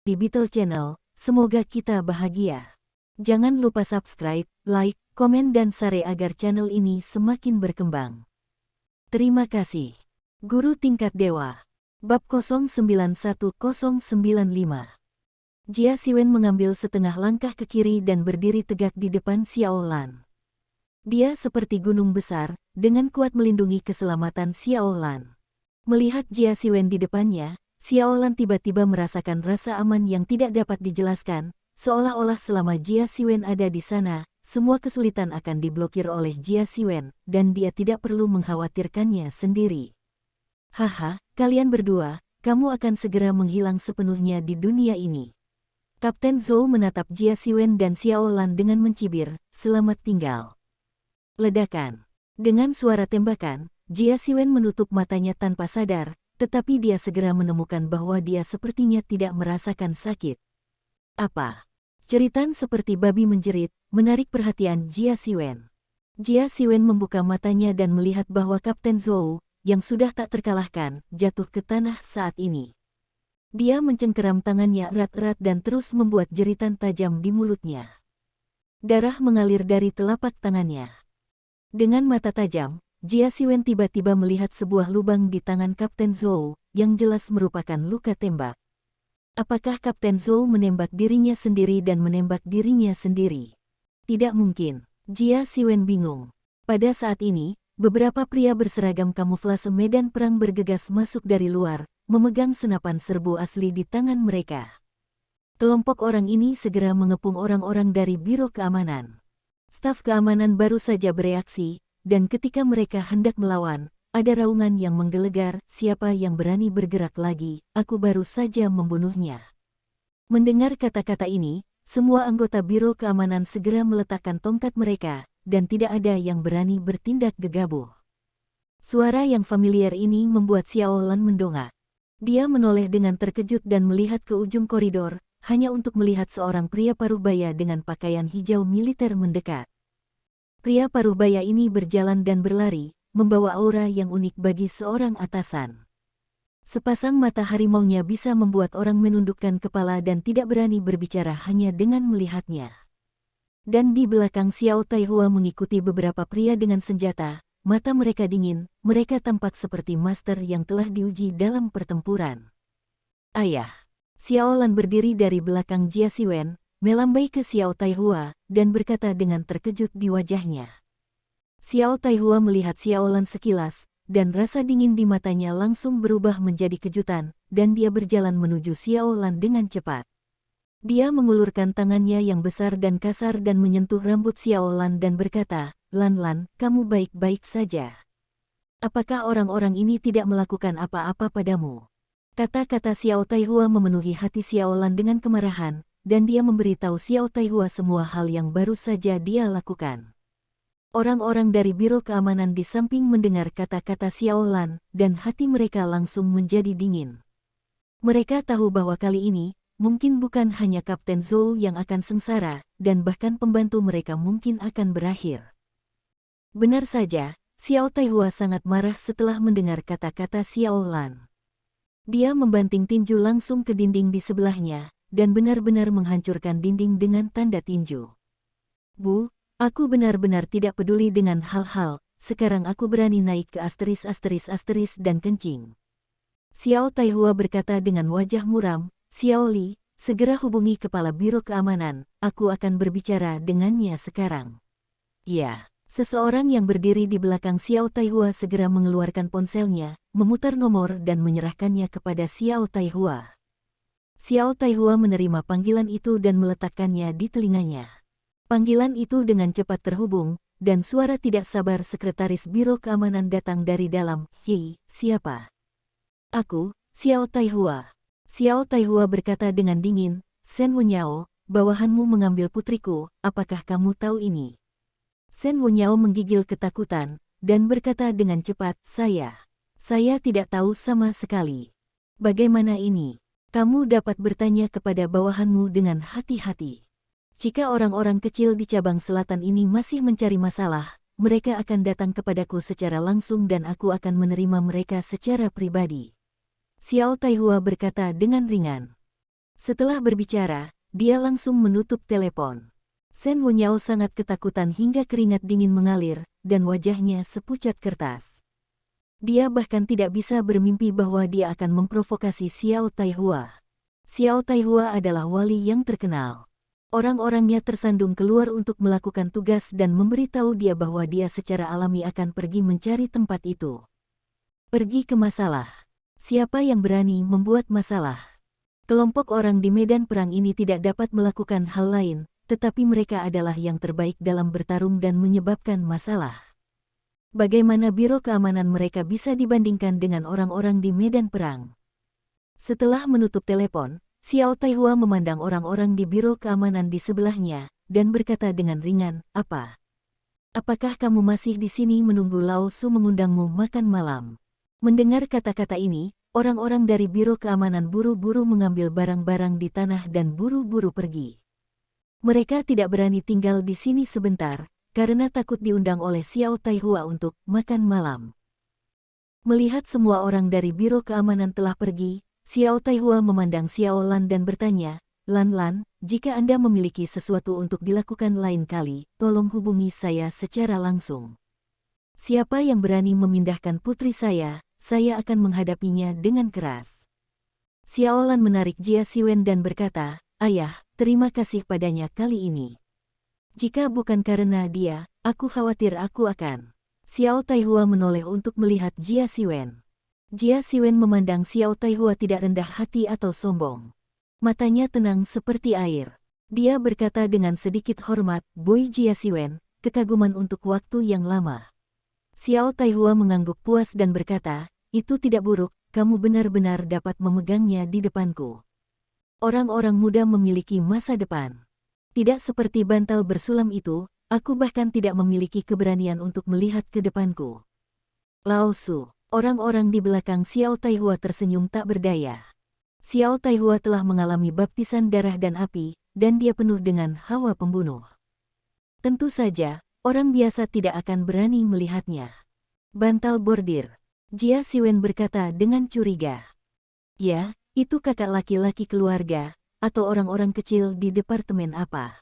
di Beetle Channel, semoga kita bahagia. Jangan lupa subscribe, like, komen dan share agar channel ini semakin berkembang. Terima kasih. Guru Tingkat Dewa. Bab 091095. Jia Siwen mengambil setengah langkah ke kiri dan berdiri tegak di depan Xiao Lan. Dia seperti gunung besar, dengan kuat melindungi keselamatan Xiao Lan. Melihat Jia Siwen di depannya, Xiao Lan tiba-tiba merasakan rasa aman yang tidak dapat dijelaskan, seolah-olah selama Jia Siwen ada di sana, semua kesulitan akan diblokir oleh Jia Siwen, dan dia tidak perlu mengkhawatirkannya sendiri. Haha, kalian berdua, kamu akan segera menghilang sepenuhnya di dunia ini. Kapten Zhou menatap Jia Siwen dan Xiao Lan dengan mencibir, selamat tinggal. Ledakan. Dengan suara tembakan, Jia Siwen menutup matanya tanpa sadar, tetapi dia segera menemukan bahwa dia sepertinya tidak merasakan sakit. Apa? Jeritan seperti babi menjerit, menarik perhatian Jia Siwen. Jia Siwen membuka matanya dan melihat bahwa Kapten Zhou, yang sudah tak terkalahkan, jatuh ke tanah saat ini. Dia mencengkeram tangannya erat-erat dan terus membuat jeritan tajam di mulutnya. Darah mengalir dari telapak tangannya. Dengan mata tajam, Jia Siwen tiba-tiba melihat sebuah lubang di tangan Kapten Zhou, yang jelas merupakan luka tembak. Apakah Kapten Zhou menembak dirinya sendiri dan menembak dirinya sendiri? Tidak mungkin. Jia Siwen bingung. Pada saat ini, beberapa pria berseragam kamuflase medan perang bergegas masuk dari luar, memegang senapan serbu asli di tangan mereka. Kelompok orang ini segera mengepung orang-orang dari Biro Keamanan. Staf keamanan baru saja bereaksi, dan ketika mereka hendak melawan, ada raungan yang menggelegar, siapa yang berani bergerak lagi, aku baru saja membunuhnya. Mendengar kata-kata ini, semua anggota Biro Keamanan segera meletakkan tongkat mereka, dan tidak ada yang berani bertindak gegabah. Suara yang familiar ini membuat Xiao Lan mendongak. Dia menoleh dengan terkejut dan melihat ke ujung koridor, hanya untuk melihat seorang pria paruhbaya dengan pakaian hijau militer mendekat. Pria paruhbaya ini berjalan dan berlari, membawa aura yang unik bagi seorang atasan. Sepasang mata harimaunya bisa membuat orang menundukkan kepala dan tidak berani berbicara hanya dengan melihatnya. Dan di belakang Xiao Taihua mengikuti beberapa pria dengan senjata, mata mereka dingin, mereka tampak seperti master yang telah diuji dalam pertempuran. Ayah! Xiao Lan berdiri dari belakang Jia Siwen, melambai ke Xiao Taihua, dan berkata dengan terkejut di wajahnya. Xiao Taihua melihat Xiao Lan sekilas, dan rasa dingin di matanya langsung berubah menjadi kejutan, dan dia berjalan menuju Xiao Lan dengan cepat. Dia mengulurkan tangannya yang besar dan kasar dan menyentuh rambut Xiao Lan dan berkata, Lan, kamu baik-baik saja. Apakah orang-orang ini tidak melakukan apa-apa padamu? Kata-kata Xiao Taihua memenuhi hati Xiao Lan dengan kemarahan, dan dia memberitahu Xiao Taihua semua hal yang baru saja dia lakukan. Orang-orang dari Biro Keamanan di samping mendengar kata-kata Xiao Lan, dan hati mereka langsung menjadi dingin. Mereka tahu bahwa kali ini, mungkin bukan hanya Kapten Zhou yang akan sengsara, dan bahkan pembantu mereka mungkin akan berakhir. Benar saja, Xiao Taihua sangat marah setelah mendengar kata-kata Xiao Lan. Dia membanting tinju langsung ke dinding di sebelahnya, dan benar-benar menghancurkan dinding dengan tanda tinju. Bu, aku benar-benar tidak peduli dengan hal-hal, sekarang aku berani naik ke asteris dan kencing. Xiao Taihua berkata dengan wajah muram, Xiao Li, segera hubungi kepala Biro Keamanan, aku akan berbicara dengannya sekarang. Ya. Seseorang yang berdiri di belakang Xiao Taihua segera mengeluarkan ponselnya, memutar nomor dan menyerahkannya kepada Xiao Taihua. Xiao Taihua menerima panggilan itu dan meletakkannya di telinganya. Panggilan itu dengan cepat terhubung, dan suara tidak sabar sekretaris Biro Keamanan datang dari dalam. Hei, siapa? Aku, Xiao Taihua. Xiao Taihua berkata dengan dingin, Shen Wenyao, bawahanmu mengambil putriku, apakah kamu tahu ini? Shen Wenyao menggigil ketakutan, dan berkata dengan cepat, Saya tidak tahu sama sekali. Bagaimana ini? Kamu dapat bertanya kepada bawahanmu dengan hati-hati. Jika orang-orang kecil di cabang selatan ini masih mencari masalah, mereka akan datang kepadaku secara langsung dan aku akan menerima mereka secara pribadi. Xiao Taihua berkata dengan ringan. Setelah berbicara, dia langsung menutup telepon. Shen Wunyao sangat ketakutan hingga keringat dingin mengalir, dan wajahnya sepucat kertas. Dia bahkan tidak bisa bermimpi bahwa dia akan memprovokasi Xiao Taihua. Xiao Taihua adalah wali yang terkenal. Orang-orangnya tersandung keluar untuk melakukan tugas dan memberitahu dia bahwa dia secara alami akan pergi mencari tempat itu. Pergi ke masalah. Siapa yang berani membuat masalah? Kelompok orang di medan perang ini tidak dapat melakukan hal lain, tetapi mereka adalah yang terbaik dalam bertarung dan menyebabkan masalah. Bagaimana Biro Keamanan mereka bisa dibandingkan dengan orang-orang di medan perang? Setelah menutup telepon, Xiao Taihua memandang orang-orang di Biro Keamanan di sebelahnya, dan berkata dengan ringan, "Apa? Apakah kamu masih di sini menunggu Lao Su mengundangmu makan malam?" Mendengar kata-kata ini, orang-orang dari Biro Keamanan buru-buru mengambil barang-barang di tanah dan buru-buru pergi. Mereka tidak berani tinggal di sini sebentar, karena takut diundang oleh Xiao Taihua untuk makan malam. Melihat semua orang dari Biro Keamanan telah pergi, Xiao Taihua memandang Xiao Lan dan bertanya, "Lan, jika Anda memiliki sesuatu untuk dilakukan lain kali, tolong hubungi saya secara langsung. Siapa yang berani memindahkan putri saya akan menghadapinya dengan keras." Xiao Lan menarik Jia Siwen dan berkata, "Ayah, terima kasih padanya kali ini. Jika bukan karena dia, aku khawatir aku akan." Xiao Taihua menoleh untuk melihat Jia Siwen. Jia Siwen memandang Xiao Taihua tidak rendah hati atau sombong. Matanya tenang seperti air. Dia berkata dengan sedikit hormat, "Boy Jia Siwen, kekaguman untuk waktu yang lama." Xiao Taihua mengangguk puas dan berkata, "Itu tidak buruk, kamu benar-benar dapat memegangnya di depanku. Orang-orang muda memiliki masa depan. Tidak seperti bantal bersulam itu, aku bahkan tidak memiliki keberanian untuk melihat ke depanku." Lao Su. Orang-orang di belakang Xiao Taihua tersenyum tak berdaya. Xiao Taihua telah mengalami baptisan darah dan api, dan dia penuh dengan hawa pembunuh. Tentu saja, orang biasa tidak akan berani melihatnya. Bantal bordir. Jia Siwen berkata dengan curiga. "Ya, itu kakak laki-laki keluarga, atau orang-orang kecil di departemen apa?"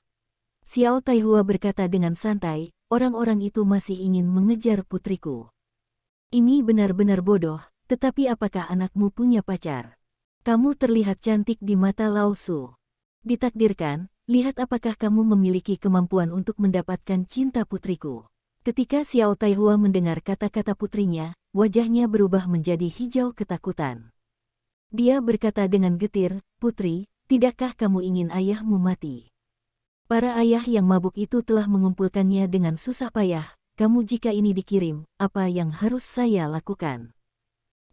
Xiao Taihua berkata dengan santai, "Orang-orang itu masih ingin mengejar putriku. Ini benar-benar bodoh, tetapi apakah anakmu punya pacar? Kamu terlihat cantik di mata Lao Su. Ditakdirkan, lihat apakah kamu memiliki kemampuan untuk mendapatkan cinta putriku." Ketika Xiao Taihua mendengar kata-kata putrinya, wajahnya berubah menjadi hijau ketakutan. Dia berkata dengan getir, "Putri, tidakkah kamu ingin ayahmu mati? Para ayah yang mabuk itu telah mengumpulkannya dengan susah payah. Kamu jika ini dikirim, apa yang harus saya lakukan?"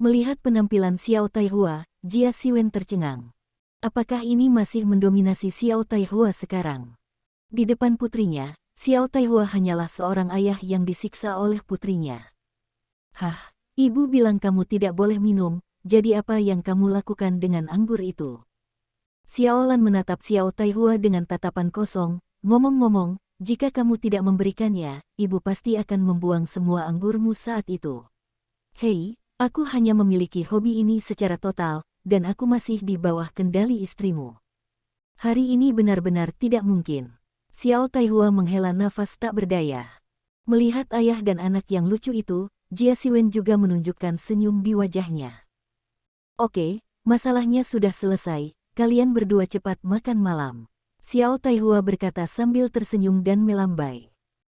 Melihat penampilan Xiao Taihua, Jia Siwen tercengang. Apakah ini masih mendominasi Xiao Taihua sekarang? Di depan putrinya, Xiao Taihua hanyalah seorang ayah yang disiksa oleh putrinya. "Hah, ibu bilang kamu tidak boleh minum, jadi apa yang kamu lakukan dengan anggur itu?" Xiao Lan menatap Xiao Taihua dengan tatapan kosong, "Ngomong-ngomong, jika kamu tidak memberikannya, ibu pasti akan membuang semua anggurmu saat itu." "Hei, aku hanya memiliki hobi ini secara total, dan aku masih di bawah kendali istrimu. Hari ini benar-benar tidak mungkin." Xiao Taihua menghela nafas tak berdaya. Melihat ayah dan anak yang lucu itu, Jia Siwen juga menunjukkan senyum di wajahnya. "Oke, masalahnya sudah selesai, kalian berdua cepat makan malam." Xiao Taihua berkata sambil tersenyum dan melambai.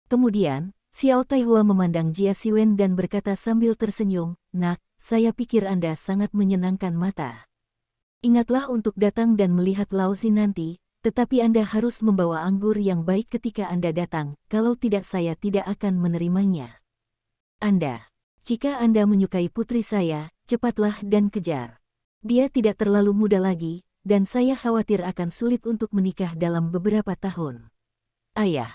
Kemudian, Xiao Taihua memandang Jia Siwen dan berkata sambil tersenyum, "Nak, saya pikir Anda sangat menyenangkan mata. Ingatlah untuk datang dan melihat Lao Xin nanti, tetapi Anda harus membawa anggur yang baik ketika Anda datang, kalau tidak saya tidak akan menerimanya. Jika Anda menyukai putri saya, cepatlah dan kejar. Dia tidak terlalu muda lagi, dan saya khawatir akan sulit untuk menikah dalam beberapa tahun." "Ayah,"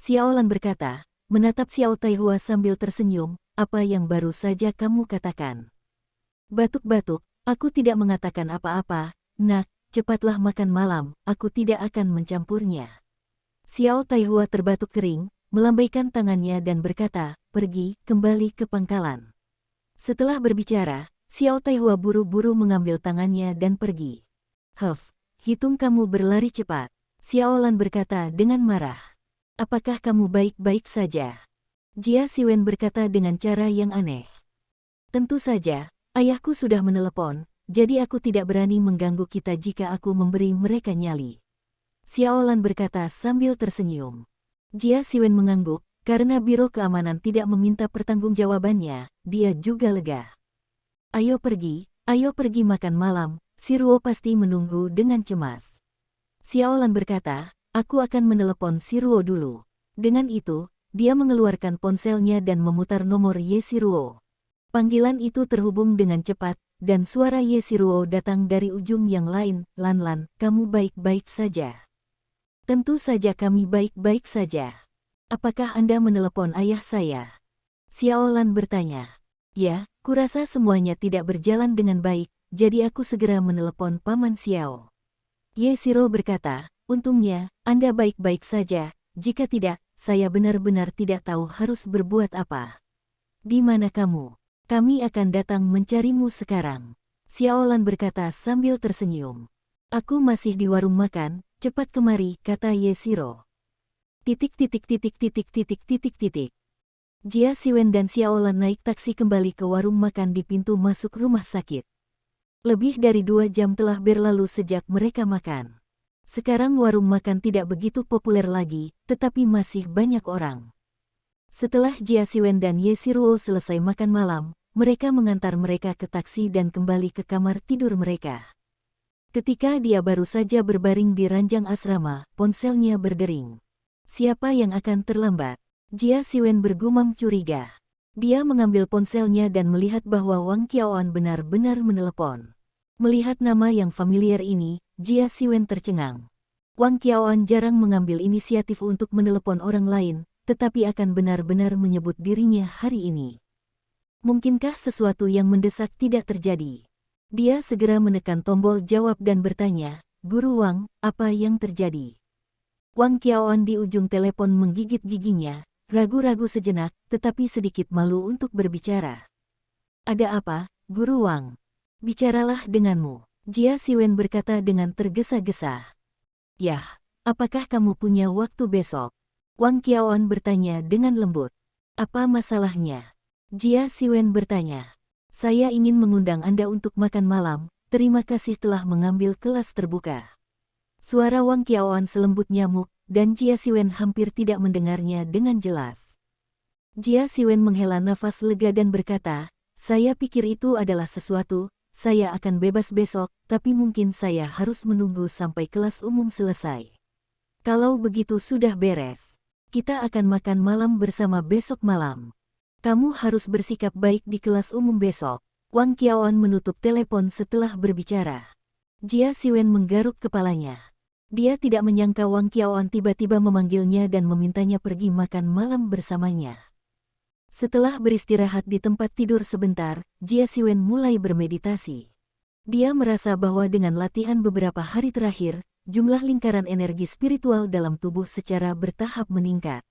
Xiao Lan berkata, menatap Xiao Taihua sambil tersenyum, "Apa yang baru saja kamu katakan?" "Batuk-batuk, aku tidak mengatakan apa-apa, Nak, cepatlah makan malam, aku tidak akan mencampurnya." Xiao Taihua terbatuk kering, melambaikan tangannya dan berkata, "Pergi, kembali ke pangkalan." Setelah berbicara, Xiao Taihua buru-buru mengambil tangannya dan pergi. hitung kamu berlari cepat. Xiaolan berkata dengan marah. Apakah kamu baik-baik saja? Jia Siwen berkata dengan cara yang aneh. Tentu saja, ayahku sudah menelepon, jadi aku tidak berani mengganggu kita jika aku memberi mereka nyali. Xiaolan berkata sambil tersenyum. Jia Siwen mengangguk, karena Biro Keamanan tidak meminta pertanggungjawabannya, dia juga lega. Ayo pergi makan malam, si Ruo pasti menunggu dengan cemas. Xiaolan berkata, aku akan menelepon si Ruo dulu. Dengan itu, dia mengeluarkan ponselnya dan memutar nomor Ye Siruo. Panggilan itu terhubung dengan cepat, dan suara Ye Siruo datang dari ujung yang lain. Lan, kamu baik-baik saja? Tentu saja kami baik-baik saja. Apakah Anda menelepon ayah saya? Xiaolan bertanya. Ya, kurasa semuanya tidak berjalan dengan baik, jadi aku segera menelepon Paman Xiao. Ye Siro berkata, untungnya, Anda baik-baik saja, jika tidak, saya benar-benar tidak tahu harus berbuat apa. Di mana kamu? Kami akan datang mencarimu sekarang. Xiaolan berkata sambil tersenyum. Aku masih di warung makan, cepat kemari, kata Ye Siro. Jia Siwen dan Xiaolan naik taksi kembali ke warung makan di pintu masuk rumah sakit. Lebih dari 2 jam telah berlalu sejak mereka makan. Sekarang warung makan tidak begitu populer lagi, tetapi masih banyak orang. Setelah Jia Siwen dan Ye Siruo selesai makan malam, mereka mengantar mereka ke taksi dan kembali ke kamar tidur mereka. Ketika dia baru saja berbaring di ranjang asrama, ponselnya berdering. Siapa yang akan terlambat? Jia Siwen bergumam curiga. Dia mengambil ponselnya dan melihat bahwa Wang Qiaoan benar-benar menelepon. Melihat nama yang familiar ini, Jia Siwen tercengang. Wang Qiaoan jarang mengambil inisiatif untuk menelepon orang lain, tetapi akan benar-benar menyebut dirinya hari ini. Mungkinkah sesuatu yang mendesak tidak terjadi? Dia segera menekan tombol jawab dan bertanya, Guru Wang, apa yang terjadi? Wang Qiaoan di ujung telepon menggigit giginya, ragu-ragu sejenak, tetapi sedikit malu untuk berbicara. Ada apa, Guru Wang? Bicaralah denganmu. Jia Siwen berkata dengan tergesa-gesa. Yah, apakah kamu punya waktu besok? Wang Qiaoan bertanya dengan lembut. Apa masalahnya? Jia Siwen bertanya. Saya ingin mengundang Anda untuk makan malam, terima kasih telah mengambil kelas terbuka. Suara Wang Qiaoan selembut nyamuk, dan Jia Siwen hampir tidak mendengarnya dengan jelas. Jia Siwen menghela nafas lega dan berkata, saya pikir itu adalah sesuatu, saya akan bebas besok, tapi mungkin saya harus menunggu sampai kelas umum selesai. Kalau begitu sudah beres. Kita akan makan malam bersama besok malam. Kamu harus bersikap baik di kelas umum besok. Wang Qiaoan menutup telepon setelah berbicara. Jia Siwen menggaruk kepalanya. Dia tidak menyangka Wang Qiaoan tiba-tiba memanggilnya dan memintanya pergi makan malam bersamanya. Setelah beristirahat di tempat tidur sebentar, Jia Siwen mulai bermeditasi. Dia merasa bahwa dengan latihan beberapa hari terakhir, jumlah lingkaran energi spiritual dalam tubuh secara bertahap meningkat.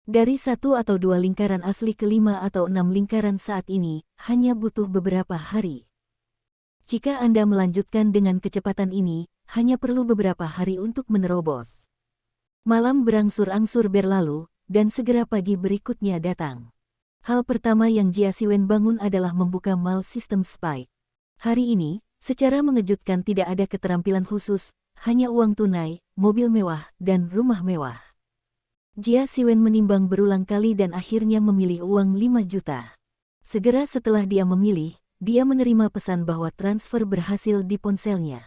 Dari 1 atau 2 lingkaran asli ke 5 atau 6 lingkaran saat ini, hanya butuh beberapa hari. Jika Anda melanjutkan dengan kecepatan ini, hanya perlu beberapa hari untuk menerobos. Malam berangsur-angsur berlalu, dan segera pagi berikutnya datang. Hal pertama yang Jia Siwen bangun adalah membuka mal sistem Spike. Hari ini, secara mengejutkan tidak ada keterampilan khusus, hanya uang tunai, mobil mewah, dan rumah mewah. Jia Siwen menimbang berulang kali dan akhirnya memilih uang 5 juta. Segera setelah dia memilih, dia menerima pesan bahwa transfer berhasil di ponselnya.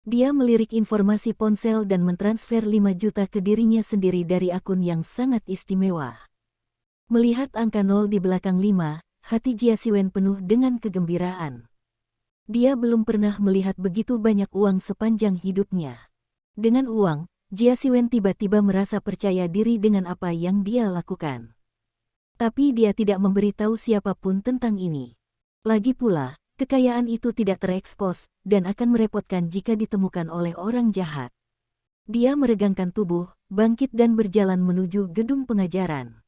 Dia melirik informasi ponsel dan mentransfer 5 juta ke dirinya sendiri dari akun yang sangat istimewa. Melihat angka 0 di belakang 5, hati Jia Siwen penuh dengan kegembiraan. Dia belum pernah melihat begitu banyak uang sepanjang hidupnya. Dengan uang, Jia Siwen tiba-tiba merasa percaya diri dengan apa yang dia lakukan. Tapi dia tidak memberitahu siapapun tentang ini. Lagi pula, kekayaan itu tidak terekspos, dan akan merepotkan jika ditemukan oleh orang jahat. Dia meregangkan tubuh, bangkit dan berjalan menuju gedung pengajaran.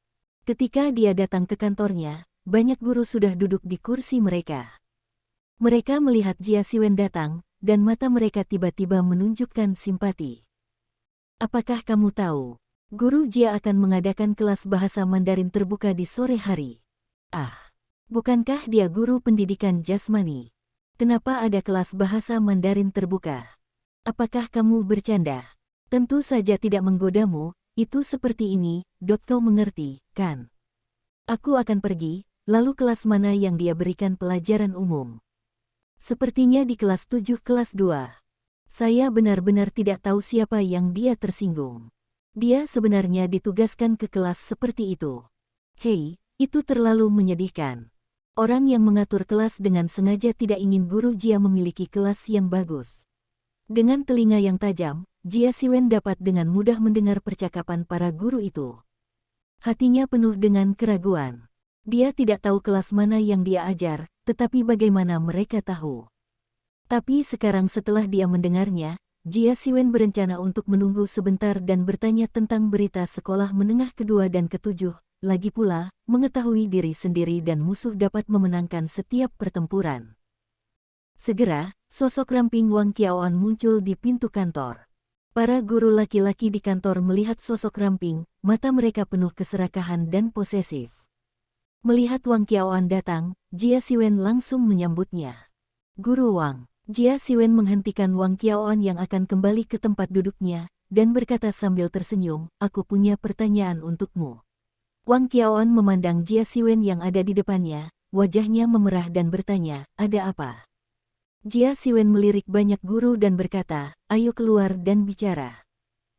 Ketika dia datang ke kantornya, banyak guru sudah duduk di kursi mereka. Mereka melihat Jia Siwen datang, dan mata mereka tiba-tiba menunjukkan simpati. Apakah kamu tahu? Guru Jia akan mengadakan kelas bahasa Mandarin terbuka di sore hari. Ah, bukankah dia guru pendidikan jasmani? Kenapa ada kelas bahasa Mandarin terbuka? Apakah kamu bercanda? Tentu saja tidak menggodamu, itu seperti ini, kau mengerti, kan? Aku akan pergi, lalu kelas mana yang dia berikan pelajaran umum? Sepertinya di kelas 7 kelas 2. Saya benar-benar tidak tahu siapa yang dia tersinggung. Dia sebenarnya ditugaskan ke kelas seperti itu. Hei, itu terlalu menyedihkan. Orang yang mengatur kelas dengan sengaja tidak ingin guru Jia memiliki kelas yang bagus. Dengan telinga yang tajam, Jia Siwen dapat dengan mudah mendengar percakapan para guru itu. Hatinya penuh dengan keraguan. Dia tidak tahu kelas mana yang dia ajar, tetapi bagaimana mereka tahu. Tapi sekarang setelah dia mendengarnya, Jia Siwen berencana untuk menunggu sebentar dan bertanya tentang berita sekolah menengah kedua dan ketujuh. Lagi pula, mengetahui diri sendiri dan musuh dapat memenangkan setiap pertempuran. Segera, sosok ramping Wang Qiaoan muncul di pintu kantor. Para guru laki-laki di kantor melihat sosok ramping, mata mereka penuh keserakahan dan posesif. Melihat Wang Qiaoan datang, Jia Siwen langsung menyambutnya. Guru Wang. Jia Siwen menghentikan Wang Qiaoan yang akan kembali ke tempat duduknya, dan berkata sambil tersenyum, aku punya pertanyaan untukmu. Wang Qiaoan memandang Jia Siwen yang ada di depannya, wajahnya memerah dan bertanya, ada apa? Jia Siwen melirik banyak guru dan berkata, ayo keluar dan bicara.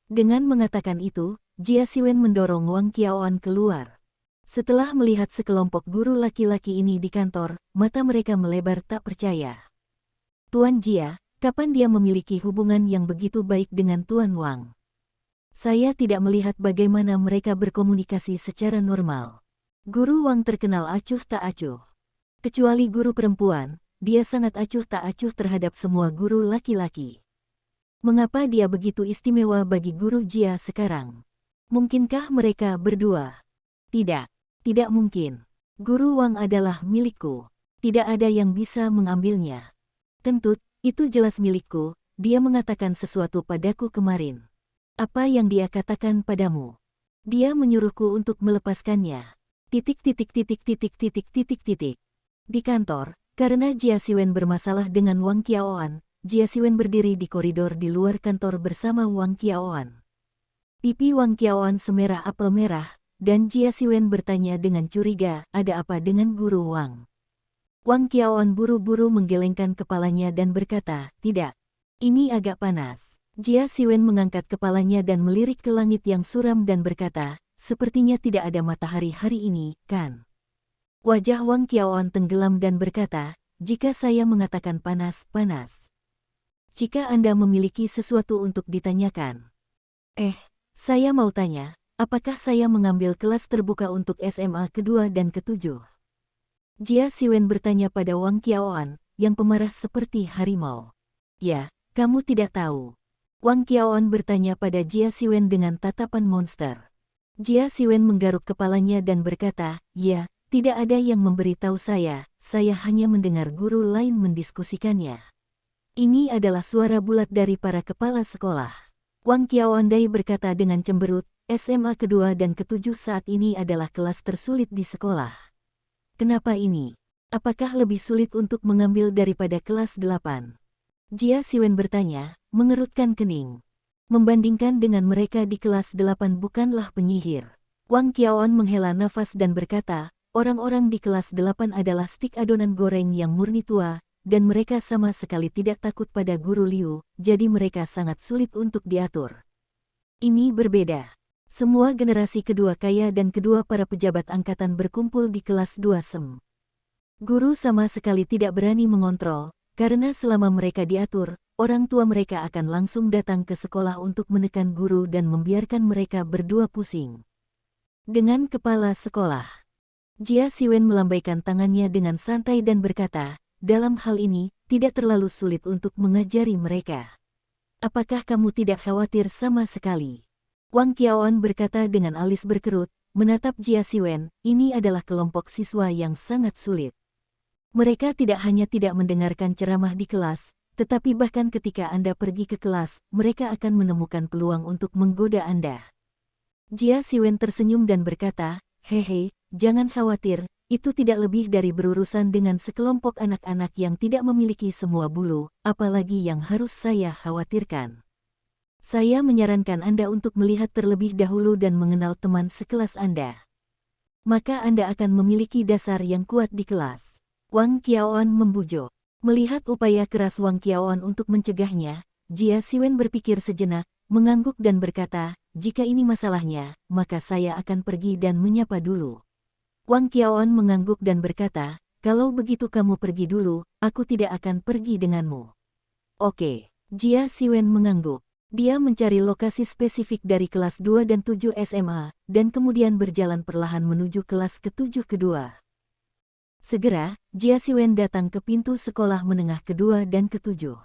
Dengan mengatakan itu, Jia Siwen mendorong Wang Qiaoan keluar. Setelah melihat sekelompok guru laki-laki ini di kantor, mata mereka melebar tak percaya. Tuan Jia, kapan dia memiliki hubungan yang begitu baik dengan Tuan Wang? Saya tidak melihat bagaimana mereka berkomunikasi secara normal. Guru Wang terkenal acuh tak acuh. Kecuali guru perempuan, dia sangat acuh tak acuh terhadap semua guru laki-laki. Mengapa dia begitu istimewa bagi guru Jia sekarang? Mungkinkah mereka berdua? Tidak. Tidak mungkin. Guru Wang adalah milikku. Tidak ada yang bisa mengambilnya. Tentu, itu jelas milikku, dia mengatakan sesuatu padaku kemarin. Apa yang dia katakan padamu? Dia menyuruhku untuk melepaskannya. Titik. Di kantor, karena Jia Siwen bermasalah dengan Wang Qiaoan, Jia Siwen berdiri di koridor di luar kantor bersama Wang Qiaoan. Pipi Wang Qiaoan semerah apel merah, dan Jia Siwen bertanya dengan curiga, ada apa dengan guru Wang? Wang Qiaoan buru-buru menggelengkan kepalanya dan berkata, tidak. Ini agak panas. Jia Siwen mengangkat kepalanya dan melirik ke langit yang suram dan berkata, sepertinya tidak ada matahari hari ini, kan? Wajah Wang Qiaoan tenggelam dan berkata, jika saya mengatakan panas. Jika Anda memiliki sesuatu untuk ditanyakan. Saya mau tanya, apakah saya mengambil kelas terbuka untuk SMA kedua dan ketujuh? Jia Siwen bertanya pada Wang Qiaoan, yang pemarah seperti harimau. Ya, kamu tidak tahu. Wang Qiaoan bertanya pada Jia Siwen dengan tatapan monster. Jia Siwen menggaruk kepalanya dan berkata, ya, tidak ada yang memberitahu saya hanya mendengar guru lain mendiskusikannya. Ini adalah suara bulat dari para kepala sekolah. Wang Qiaoan berkata dengan cemberut, SMA kedua dan ketujuh saat ini adalah kelas tersulit di sekolah. Kenapa ini? Apakah lebih sulit untuk mengambil daripada kelas 8? Jia Siwen bertanya, mengerutkan kening. Membandingkan dengan mereka di kelas 8 bukanlah penyihir. Wang Qiaoan menghela nafas dan berkata, orang-orang di kelas 8 adalah stik adonan goreng yang murni tua, dan mereka sama sekali tidak takut pada guru Liu, jadi mereka sangat sulit untuk diatur. Ini berbeda. Semua generasi kedua kaya dan kedua para pejabat angkatan berkumpul di kelas 2 SEM. Guru sama sekali tidak berani mengontrol, karena selama mereka diatur, orang tua mereka akan langsung datang ke sekolah untuk menekan guru dan membiarkan mereka berdua pusing. Dengan kepala sekolah, Jia Siwen melambaikan tangannya dengan santai dan berkata, dalam hal ini, tidak terlalu sulit untuk mengajari mereka. Apakah kamu tidak khawatir sama sekali? Wang Qiaoan berkata dengan alis berkerut, menatap Jia Siwen, ini adalah kelompok siswa yang sangat sulit. Mereka tidak hanya tidak mendengarkan ceramah di kelas, tetapi bahkan ketika Anda pergi ke kelas, mereka akan menemukan peluang untuk menggoda Anda. Jia Siwen tersenyum dan berkata, "Hehe, jangan khawatir, itu tidak lebih dari berurusan dengan sekelompok anak-anak yang tidak memiliki semua bulu, apalagi yang harus saya khawatirkan. Saya menyarankan Anda untuk melihat terlebih dahulu dan mengenal teman sekelas Anda. Maka Anda akan memiliki dasar yang kuat di kelas." Wang Qiaoan membujuk. Melihat upaya keras Wang Qiaoan untuk mencegahnya, Jia Siwen berpikir sejenak, mengangguk dan berkata, "Jika ini masalahnya, maka saya akan pergi dan menyapa dulu." Wang Qiaoan mengangguk dan berkata, "Kalau begitu kamu pergi dulu, aku tidak akan pergi denganmu." "Oke." Jia Siwen mengangguk. Dia mencari lokasi spesifik dari kelas 2 dan 7 SMA, dan kemudian berjalan perlahan menuju kelas ke-7 kedua. Segera, Jia Siwen datang ke pintu sekolah menengah kedua dan ke-7.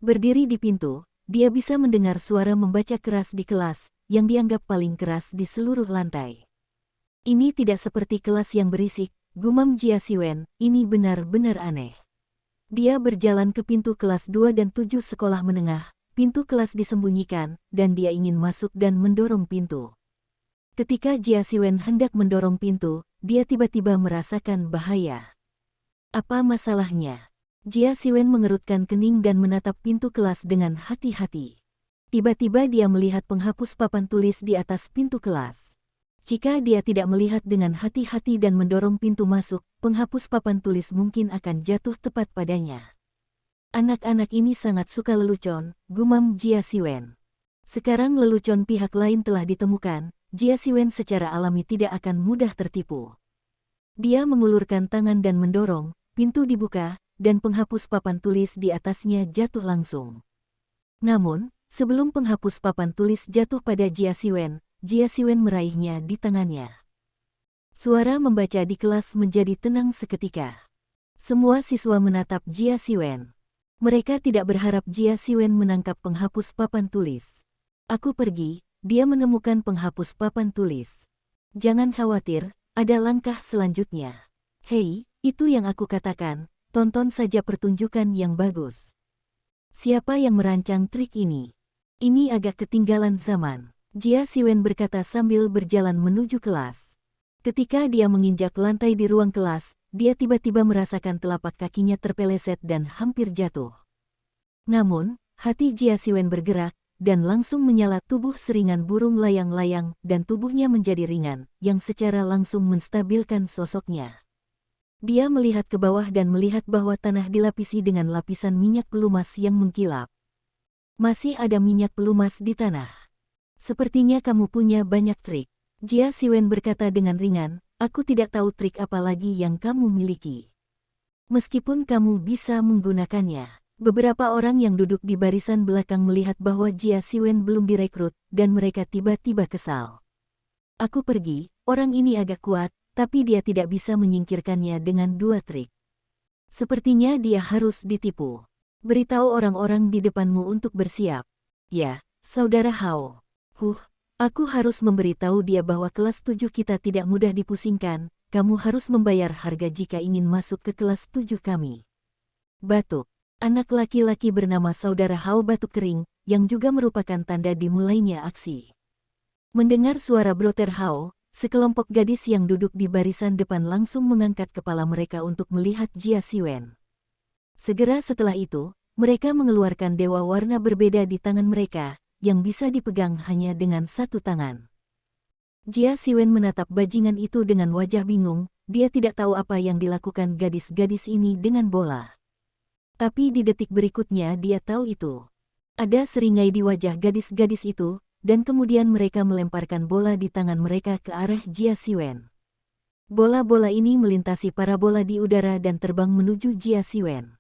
Berdiri di pintu, dia bisa mendengar suara membaca keras di kelas, yang dianggap paling keras di seluruh lantai. "Ini tidak seperti kelas yang berisik," gumam Jia Siwen, "ini benar-benar aneh." Dia berjalan ke pintu kelas 2 dan 7 sekolah menengah. Pintu kelas disembunyikan, dan dia ingin masuk dan mendorong pintu. Ketika Jia Siwen hendak mendorong pintu, dia tiba-tiba merasakan bahaya. "Apa masalahnya?" Jia Siwen mengerutkan kening dan menatap pintu kelas dengan hati-hati. Tiba-tiba dia melihat penghapus papan tulis di atas pintu kelas. Jika dia tidak melihat dengan hati-hati dan mendorong pintu masuk, penghapus papan tulis mungkin akan jatuh tepat padanya. "Anak-anak ini sangat suka lelucon," gumam Jia Siwen. Sekarang lelucon pihak lain telah ditemukan, Jia Siwen secara alami tidak akan mudah tertipu. Dia mengulurkan tangan dan mendorong, pintu dibuka, dan penghapus papan tulis di atasnya jatuh langsung. Namun, sebelum penghapus papan tulis jatuh pada Jia Siwen meraihnya di tangannya. Suara membaca di kelas menjadi tenang seketika. Semua siswa menatap Jia Siwen. Mereka tidak berharap Jia Siwen menangkap penghapus papan tulis. "Aku pergi," dia menemukan penghapus papan tulis. "Jangan khawatir, ada langkah selanjutnya." "Hei, itu yang aku katakan, tonton saja pertunjukan yang bagus." "Siapa yang merancang trik ini? Ini agak ketinggalan zaman," Jia Siwen berkata sambil berjalan menuju kelas. Ketika dia menginjak lantai di ruang kelas, dia tiba-tiba merasakan telapak kakinya terpeleset dan hampir jatuh. Namun, hati Jia Siwen bergerak, dan langsung menyala tubuh seringan burung layang-layang dan tubuhnya menjadi ringan, yang secara langsung menstabilkan sosoknya. Dia melihat ke bawah dan melihat bahwa tanah dilapisi dengan lapisan minyak pelumas yang mengkilap. "Masih ada minyak pelumas di tanah. Sepertinya kamu punya banyak trik." Jia Siwen berkata dengan ringan, "Aku tidak tahu trik apa lagi yang kamu miliki. Meskipun kamu bisa menggunakannya." Beberapa orang yang duduk di barisan belakang melihat bahwa Jia Siwen belum direkrut, dan mereka tiba-tiba kesal. "Aku pergi, orang ini agak kuat, tapi dia tidak bisa menyingkirkannya dengan 2 trik. Sepertinya dia harus ditipu. Beritahu orang-orang di depanmu untuk bersiap." "Ya, Saudara Hao." Aku harus memberitahu dia bahwa kelas 7 kita tidak mudah dipusingkan, kamu harus membayar harga jika ingin masuk ke kelas 7 kami." Batuk. Anak laki-laki bernama Saudara Hao batuk kering, yang juga merupakan tanda dimulainya aksi. Mendengar suara Brother Hao, sekelompok gadis yang duduk di barisan depan langsung mengangkat kepala mereka untuk melihat Jia Siwen. Segera setelah itu, mereka mengeluarkan dewa warna berbeda di tangan mereka, yang bisa dipegang hanya dengan 1 tangan. Jia Siwen menatap bajingan itu dengan wajah bingung, dia tidak tahu apa yang dilakukan gadis-gadis ini dengan bola. Tapi di detik berikutnya dia tahu itu. Ada seringai di wajah gadis-gadis itu, dan kemudian mereka melemparkan bola di tangan mereka ke arah Jia Siwen. Bola-bola ini melintasi parabola di udara dan terbang menuju Jia Siwen.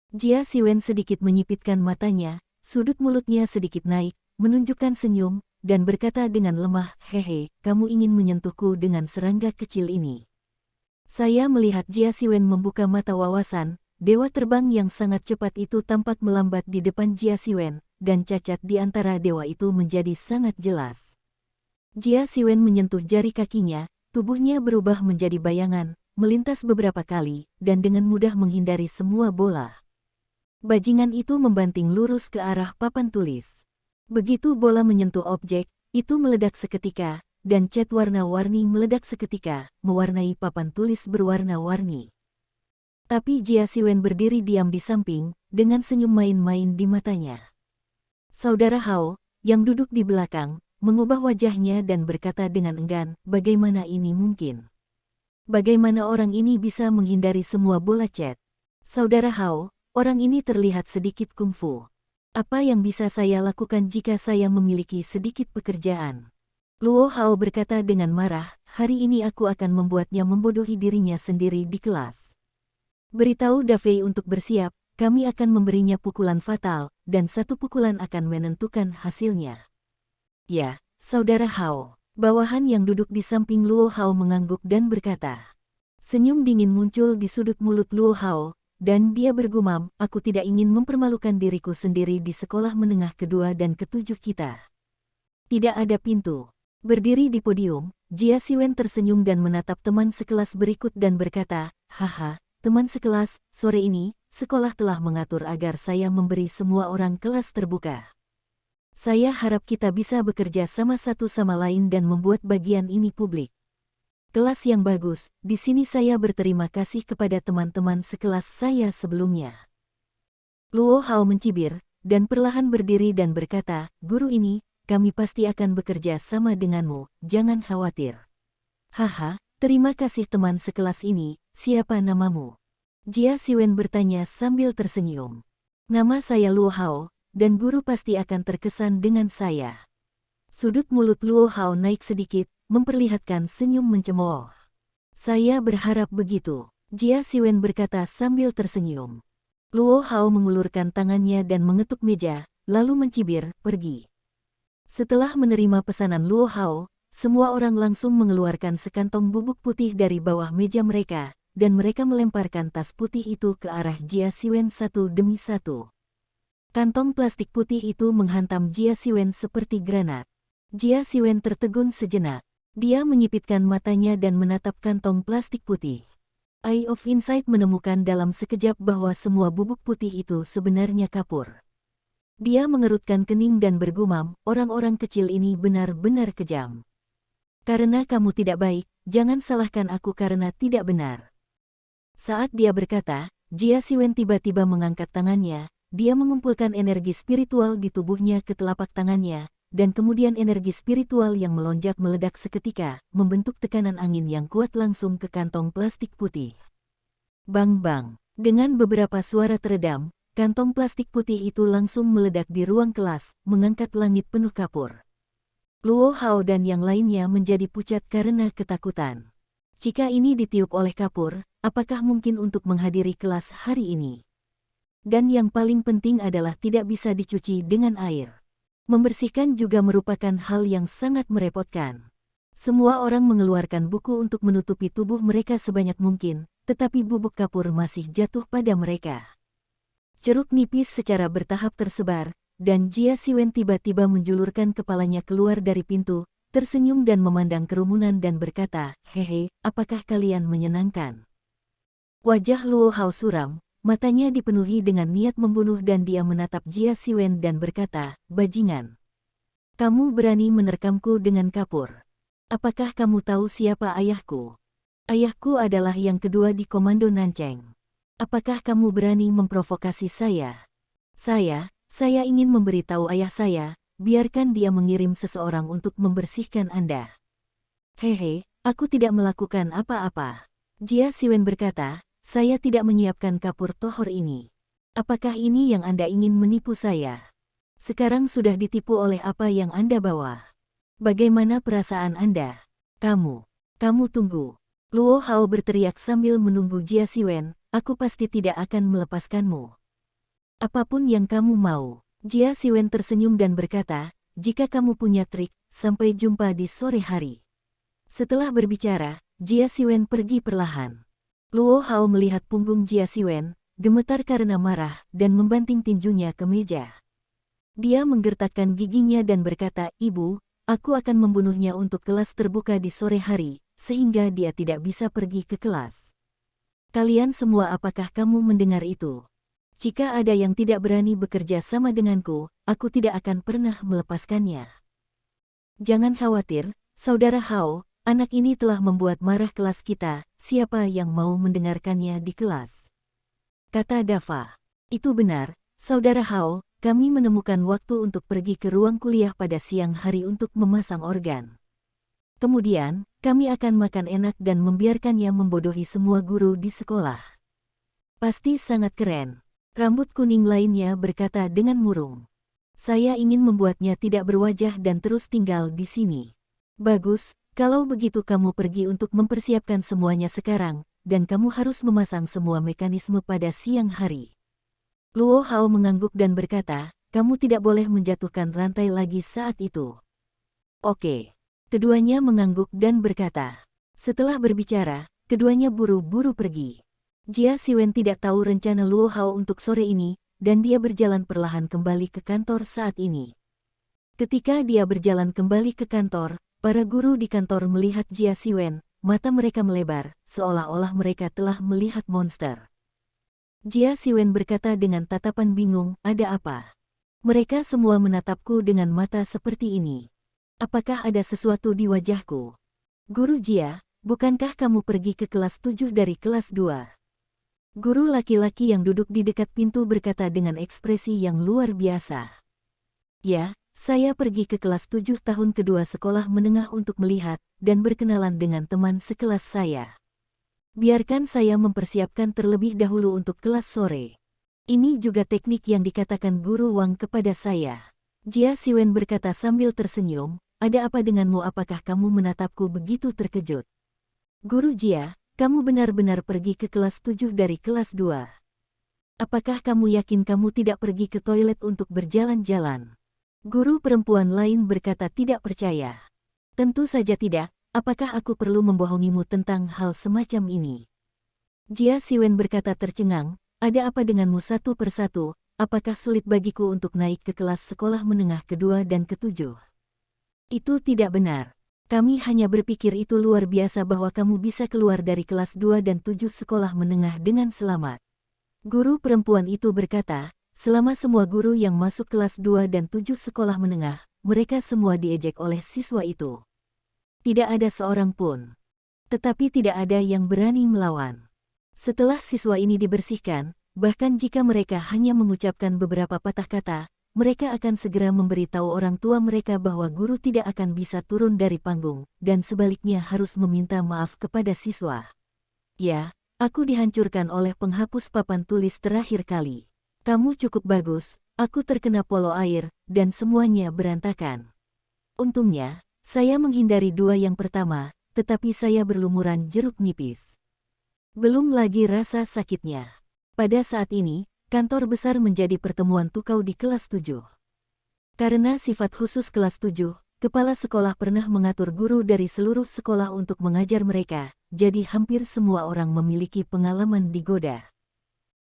Jia Siwen sedikit menyipitkan matanya, sudut mulutnya sedikit naik, menunjukkan senyum, dan berkata dengan lemah, "Hehe, kamu ingin menyentuhku dengan serangga kecil ini." Saya melihat Jia Siwen membuka mata wawasan. Dewa terbang yang sangat cepat itu tampak melambat di depan Jia Siwen, dan cacat di antara dewa itu menjadi sangat jelas. Jia Siwen menyentuh jari kakinya, tubuhnya berubah menjadi bayangan, melintas beberapa kali, dan dengan mudah menghindari semua bola. Bajingan itu membanting lurus ke arah papan tulis. Begitu bola menyentuh objek, itu meledak seketika, dan cat warna-warni meledak seketika, mewarnai papan tulis berwarna-warni. Tapi Jia Siwen berdiri diam di samping, dengan senyum main-main di matanya. Saudara Hao, yang duduk di belakang, mengubah wajahnya dan berkata dengan enggan, bagaimana ini mungkin? Bagaimana orang ini bisa menghindari semua bola cat? Saudara Hao, orang ini terlihat sedikit kungfu. Apa yang bisa saya lakukan jika saya memiliki sedikit pekerjaan? Luo Hao berkata dengan marah, hari ini aku akan membuatnya membodohi dirinya sendiri di kelas. Beritahu Dafei untuk bersiap, kami akan memberinya pukulan fatal, dan satu pukulan akan menentukan hasilnya. Ya, Saudara Hao. Bawahan yang duduk di samping Luo Hao mengangguk dan berkata. Senyum dingin muncul di sudut mulut Luo Hao, dan dia bergumam, aku tidak ingin mempermalukan diriku sendiri di sekolah menengah kedua dan ketujuh kita. Tidak ada pintu. Berdiri di podium, Jia Siwen tersenyum dan menatap teman sekelas berikut dan berkata, haha, teman sekelas, sore ini, sekolah telah mengatur agar saya memberi semua orang kelas terbuka. Saya harap kita bisa bekerja sama satu sama lain dan membuat bagian ini publik. Kelas yang bagus, di sini saya berterima kasih kepada teman-teman sekelas saya sebelumnya. Luo Hao mencibir, dan perlahan berdiri dan berkata, guru ini, kami pasti akan bekerja sama denganmu, jangan khawatir. Haha, terima kasih teman sekelas ini, siapa namamu? Jia Siwen bertanya sambil tersenyum. Nama saya Luo Hao, dan guru pasti akan terkesan dengan saya. Sudut mulut Luo Hao naik sedikit, memperlihatkan senyum mencemooh. Saya berharap begitu, Jia Siwen berkata sambil tersenyum. Luo Hao mengulurkan tangannya dan mengetuk meja, lalu mencibir, pergi. Setelah menerima pesanan Luo Hao, semua orang langsung mengeluarkan sekantong bubuk putih dari bawah meja mereka, dan mereka melemparkan tas putih itu ke arah Jia Siwen satu demi satu. Kantong plastik putih itu menghantam Jia Siwen seperti granat. Jia Siwen tertegun sejenak. Dia menyipitkan matanya dan menatap kantong plastik putih. Eye of Insight menemukan dalam sekejap bahwa semua bubuk putih itu sebenarnya kapur. Dia mengerutkan kening dan bergumam, orang-orang kecil ini benar-benar kejam. Karena kamu tidak baik, jangan salahkan aku karena tidak benar. Saat dia berkata, Jia Siwen tiba-tiba mengangkat tangannya. Dia mengumpulkan energi spiritual di tubuhnya ke telapak tangannya, dan kemudian energi spiritual yang melonjak meledak seketika, membentuk tekanan angin yang kuat langsung ke kantong plastik putih. Bang-bang, dengan beberapa suara teredam, kantong plastik putih itu langsung meledak di ruang kelas, mengangkat langit penuh kapur. Luo Hao dan yang lainnya menjadi pucat karena ketakutan. Jika ini ditiup oleh kapur, apakah mungkin untuk menghadiri kelas hari ini? Dan yang paling penting adalah tidak bisa dicuci dengan air. Membersihkan juga merupakan hal yang sangat merepotkan. Semua orang mengeluarkan buku untuk menutupi tubuh mereka sebanyak mungkin, tetapi bubuk kapur masih jatuh pada mereka. Ceruk nipis secara bertahap tersebar, dan Jia Siwen tiba-tiba menjulurkan kepalanya keluar dari pintu, tersenyum dan memandang kerumunan dan berkata, hehe, apakah kalian menyenangkan? Wajah Luo Hao suram. Matanya dipenuhi dengan niat membunuh dan dia menatap Jia Siwen dan berkata, bajingan. Kamu berani menerkamku dengan kapur. Apakah kamu tahu siapa ayahku? Ayahku adalah yang kedua di Komando Nancheng. Apakah kamu berani memprovokasi saya? Saya ingin memberitahu ayah saya, biarkan dia mengirim seseorang untuk membersihkan Anda. Hehe, aku tidak melakukan apa-apa. Jia Siwen berkata, saya tidak menyiapkan kapur tohor ini. Apakah ini yang Anda ingin menipu saya? Sekarang sudah ditipu oleh apa yang Anda bawa. Bagaimana perasaan Anda? Kamu tunggu. Luo Hao berteriak sambil menunggu Jia Siwen, aku pasti tidak akan melepaskanmu. Apapun yang kamu mau. Jia Siwen tersenyum dan berkata, jika kamu punya trik, sampai jumpa di sore hari. Setelah berbicara, Jia Siwen pergi perlahan. Luo Hao melihat punggung Jia Siwen, gemetar karena marah, dan membanting tinjunya ke meja. Dia menggertakkan giginya dan berkata, Ibu, aku akan membunuhnya untuk kelas terbuka di sore hari, sehingga dia tidak bisa pergi ke kelas. Kalian semua apakah kamu mendengar itu? Jika ada yang tidak berani bekerja sama denganku, aku tidak akan pernah melepaskannya. Jangan khawatir, Saudara Hao, anak ini telah membuat marah kelas kita, siapa yang mau mendengarkannya di kelas? Kata Dava. Itu benar, Saudara Hao, kami menemukan waktu untuk pergi ke ruang kuliah pada siang hari untuk memasang organ. Kemudian, kami akan makan enak dan membiarkannya membodohi semua guru di sekolah. Pasti sangat keren. Rambut kuning lainnya berkata dengan murung. Saya ingin membuatnya tidak berwajah dan terus tinggal di sini. Bagus, kalau begitu kamu pergi untuk mempersiapkan semuanya sekarang, dan kamu harus memasang semua mekanisme pada siang hari. Luo Hao mengangguk dan berkata, kamu tidak boleh menjatuhkan rantai lagi saat itu. Oke. Keduanya mengangguk dan berkata. Setelah berbicara, keduanya buru-buru pergi. Jia Siwen tidak tahu rencana Luo Hao untuk sore ini, dan dia berjalan perlahan kembali ke kantor saat ini. Ketika dia berjalan kembali ke kantor, para guru di kantor melihat Jia Siwen, mata mereka melebar, seolah-olah mereka telah melihat monster. Jia Siwen berkata dengan tatapan bingung, ada apa? Mereka semua menatapku dengan mata seperti ini. Apakah ada sesuatu di wajahku? Guru Jia, bukankah kamu pergi ke kelas 7 dari kelas 2? Guru laki-laki yang duduk di dekat pintu berkata dengan ekspresi yang luar biasa. Ya, saya pergi ke kelas 7 tahun kedua sekolah menengah untuk melihat dan berkenalan dengan teman sekelas saya. Biarkan saya mempersiapkan terlebih dahulu untuk kelas sore. Ini juga teknik yang dikatakan Guru Wang kepada saya. Jia Siwen berkata sambil tersenyum, ada apa denganmu, apakah kamu menatapku begitu terkejut? Guru Jia, kamu benar-benar pergi ke kelas 7 dari kelas 2. Apakah kamu yakin kamu tidak pergi ke toilet untuk berjalan-jalan? Guru perempuan lain berkata tidak percaya. Tentu saja tidak, apakah aku perlu membohongimu tentang hal semacam ini? Jia Siwen berkata tercengang, ada apa denganmu satu persatu, apakah sulit bagiku untuk naik ke kelas sekolah menengah kedua dan ketujuh? Itu tidak benar. Kami hanya berpikir itu luar biasa bahwa kamu bisa keluar dari kelas 2 dan 7 sekolah menengah dengan selamat. Guru perempuan itu berkata, selama semua guru yang masuk kelas 2 dan 7 sekolah menengah, mereka semua diejek oleh siswa itu. Tidak ada seorang pun. Tetapi tidak ada yang berani melawan. Setelah siswa ini dibersihkan, bahkan jika mereka hanya mengucapkan beberapa patah kata, mereka akan segera memberitahu orang tua mereka bahwa guru tidak akan bisa turun dari panggung, dan sebaliknya harus meminta maaf kepada siswa. Ya, aku dihancurkan oleh penghapus papan tulis terakhir kali. Kamu cukup bagus, aku terkena polo air, dan semuanya berantakan. Untungnya, saya menghindari dua yang pertama, tetapi saya berlumuran jeruk nipis. Belum lagi rasa sakitnya. Pada saat ini, kantor besar menjadi pertemuan tukau di kelas 7. Karena sifat khusus kelas 7, kepala sekolah pernah mengatur guru dari seluruh sekolah untuk mengajar mereka, jadi hampir semua orang memiliki pengalaman digoda.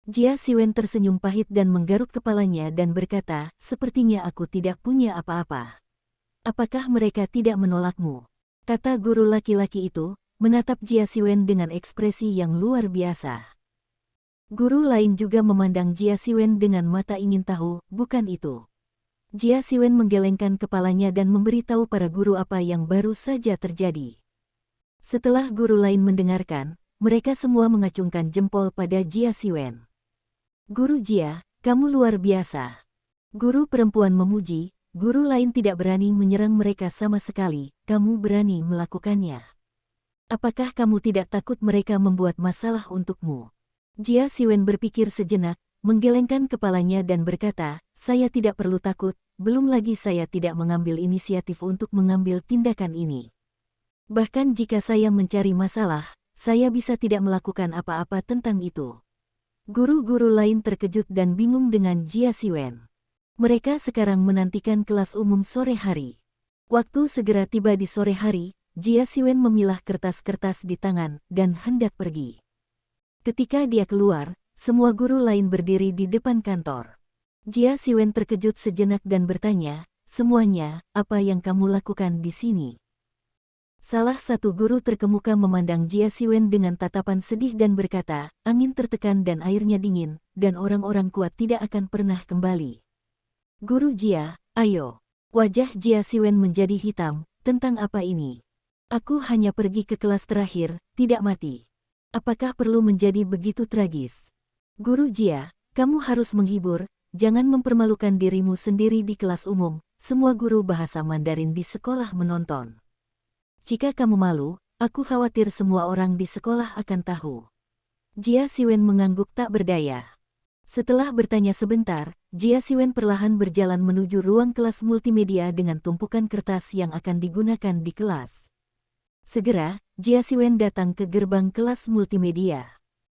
Jia Siwen tersenyum pahit dan menggaruk kepalanya dan berkata, sepertinya aku tidak punya apa-apa. Apakah mereka tidak menolakmu? Kata guru laki-laki itu, menatap Jia Siwen dengan ekspresi yang luar biasa. Guru lain juga memandang Jia Siwen dengan mata ingin tahu, bukan itu. Jia Siwen menggelengkan kepalanya dan memberitahu para guru apa yang baru saja terjadi. Setelah guru lain mendengarkan, mereka semua mengacungkan jempol pada Jia Siwen. Guru Jia, kamu luar biasa. Guru perempuan memuji, guru lain tidak berani menyerang mereka sama sekali, kamu berani melakukannya. Apakah kamu tidak takut mereka membuat masalah untukmu? Jia Siwen berpikir sejenak, menggelengkan kepalanya dan berkata, saya tidak perlu takut, belum lagi saya tidak mengambil inisiatif untuk mengambil tindakan ini. Bahkan jika saya mencari masalah, saya bisa tidak melakukan apa-apa tentang itu. Guru-guru lain terkejut dan bingung dengan Jia Siwen. Mereka sekarang menantikan kelas umum sore hari. Waktu segera tiba di sore hari, Jia Siwen memilah kertas-kertas di tangan dan hendak pergi. Ketika dia keluar, semua guru lain berdiri di depan kantor. Jia Siwen terkejut sejenak dan bertanya, semuanya, apa yang kamu lakukan di sini? Salah satu guru terkemuka memandang Jia Siwen dengan tatapan sedih dan berkata, angin tertekan dan airnya dingin, dan orang-orang kuat tidak akan pernah kembali. Guru Jia, ayo. Wajah Jia Siwen menjadi hitam, tentang apa ini? Aku hanya pergi ke kelas terakhir, tidak mati. Apakah perlu menjadi begitu tragis? Guru Jia, kamu harus menghibur, jangan mempermalukan dirimu sendiri di kelas umum, semua guru bahasa Mandarin di sekolah menonton. Jika kamu malu, aku khawatir semua orang di sekolah akan tahu. Jia Siwen mengangguk tak berdaya. Setelah bertanya sebentar, Jia Siwen perlahan berjalan menuju ruang kelas multimedia dengan tumpukan kertas yang akan digunakan di kelas. Segera, Jia Siwen datang ke gerbang kelas multimedia.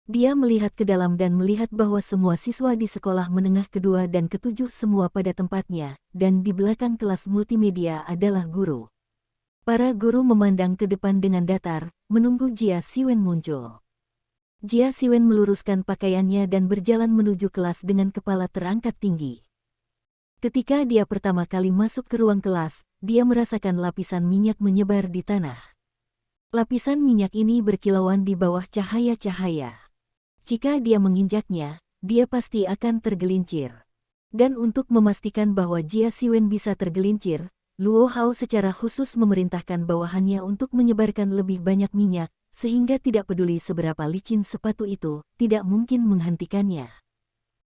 Dia melihat ke dalam dan melihat bahwa semua siswa di sekolah menengah kedua dan ketujuh semua pada tempatnya, dan di belakang kelas multimedia adalah guru. Para guru memandang ke depan dengan datar, menunggu Jia Siwen muncul. Jia Siwen meluruskan pakaiannya dan berjalan menuju kelas dengan kepala terangkat tinggi. Ketika dia pertama kali masuk ke ruang kelas, dia merasakan lapisan minyak menyebar di tanah. Lapisan minyak ini berkilauan di bawah cahaya-cahaya. Jika dia menginjaknya, dia pasti akan tergelincir. Dan untuk memastikan bahwa Jia Siwen bisa tergelincir, Luo Hao secara khusus memerintahkan bawahannya untuk menyebarkan lebih banyak minyak, sehingga tidak peduli seberapa licin sepatu itu, tidak mungkin menghentikannya.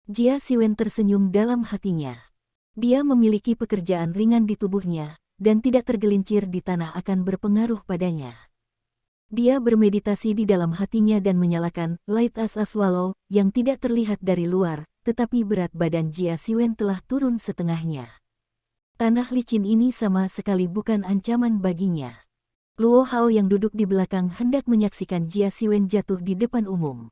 Jia Siwen tersenyum dalam hatinya. Dia memiliki pekerjaan ringan di tubuhnya, dan tidak tergelincir di tanah akan berpengaruh padanya. Dia bermeditasi di dalam hatinya dan menyalakan light as a swallow yang tidak terlihat dari luar, tetapi berat badan Jia Siwen telah turun setengahnya. Tanah licin ini sama sekali bukan ancaman baginya. Luo Hao yang duduk di belakang hendak menyaksikan Jia Siwen jatuh di depan umum.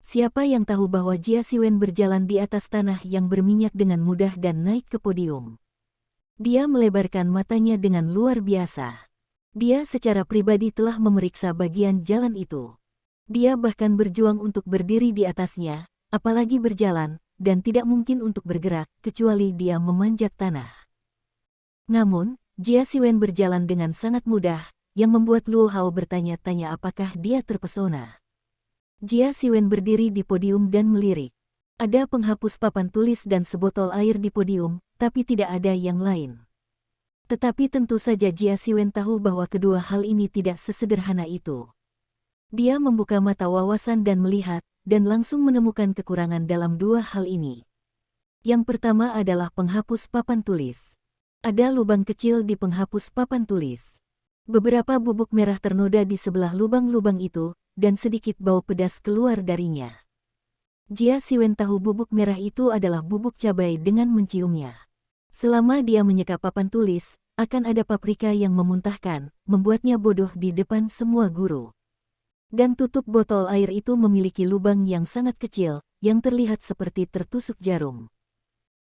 Siapa yang tahu bahwa Jia Siwen berjalan di atas tanah yang berminyak dengan mudah dan naik ke podium. Dia melebarkan matanya dengan luar biasa. Dia secara pribadi telah memeriksa bagian jalan itu. Dia bahkan berjuang untuk berdiri di atasnya, apalagi berjalan, dan tidak mungkin untuk bergerak, kecuali dia memanjat tanah. Namun, Jia Siwen berjalan dengan sangat mudah, yang membuat Luo Hao bertanya-tanya apakah dia terpesona. Jia Siwen berdiri di podium dan melirik. Ada penghapus papan tulis dan sebotol air di podium, tapi tidak ada yang lain. Tetapi tentu saja Jia Siwen tahu bahwa kedua hal ini tidak sesederhana itu. Dia membuka mata wawasan dan melihat, dan langsung menemukan kekurangan dalam dua hal ini. Yang pertama adalah penghapus papan tulis. Ada lubang kecil di penghapus papan tulis. Beberapa bubuk merah ternoda di sebelah lubang-lubang itu, dan sedikit bau pedas keluar darinya. Jia Siwen tahu bubuk merah itu adalah bubuk cabai dengan menciumnya. Selama dia menyeka papan tulis, akan ada paprika yang memuntahkan, membuatnya bodoh di depan semua guru. Dan tutup botol air itu memiliki lubang yang sangat kecil, yang terlihat seperti tertusuk jarum.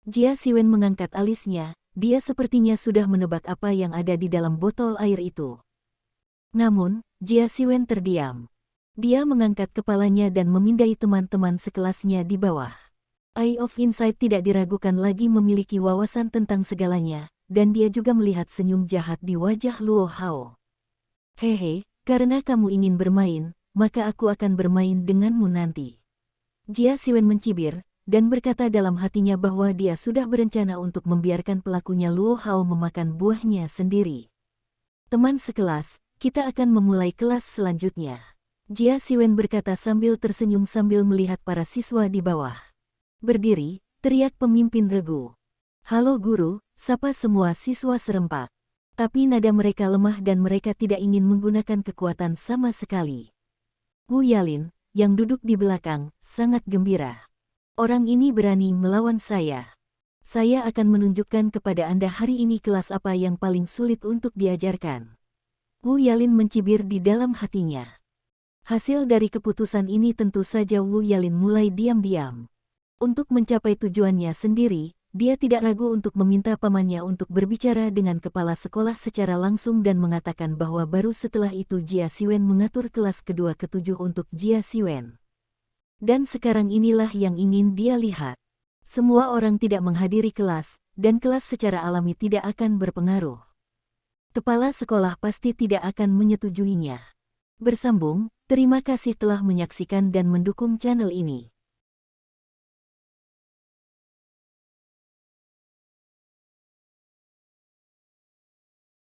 Jia Siwen mengangkat alisnya. Dia sepertinya sudah menebak apa yang ada di dalam botol air itu. Namun, Jia Siwen terdiam. Dia mengangkat kepalanya dan memindai teman-teman sekelasnya di bawah. Eye of Insight tidak diragukan lagi memiliki wawasan tentang segalanya, dan dia juga melihat senyum jahat di wajah Luo Hao. Hehe, karena kamu ingin bermain, maka aku akan bermain denganmu nanti. Jia Siwen mencibir, dan berkata dalam hatinya bahwa dia sudah berencana untuk membiarkan pelakunya Luo Hao memakan buahnya sendiri. Teman sekelas, kita akan memulai kelas selanjutnya. Jia Siwen berkata sambil tersenyum sambil melihat para siswa di bawah. Berdiri, teriak pemimpin regu. Halo guru, sapa semua siswa serempak. Tapi nada mereka lemah dan mereka tidak ingin menggunakan kekuatan sama sekali. Wu Yalin, yang duduk di belakang, sangat gembira. Orang ini berani melawan saya. Saya akan menunjukkan kepada Anda hari ini kelas apa yang paling sulit untuk diajarkan. Wu Yalin mencibir di dalam hatinya. Hasil dari keputusan ini tentu saja Wu Yalin mulai diam-diam. Untuk mencapai tujuannya sendiri, dia tidak ragu untuk meminta pamannya untuk berbicara dengan kepala sekolah secara langsung dan mengatakan bahwa baru setelah itu Jia Siwen mengatur kelas kedua ketujuh untuk Jia Siwen. Dan sekarang inilah yang ingin dia lihat. Semua orang tidak menghadiri kelas, dan kelas secara alami tidak akan berpengaruh. Kepala sekolah pasti tidak akan menyetujuinya. Bersambung, terima kasih telah menyaksikan dan mendukung channel ini.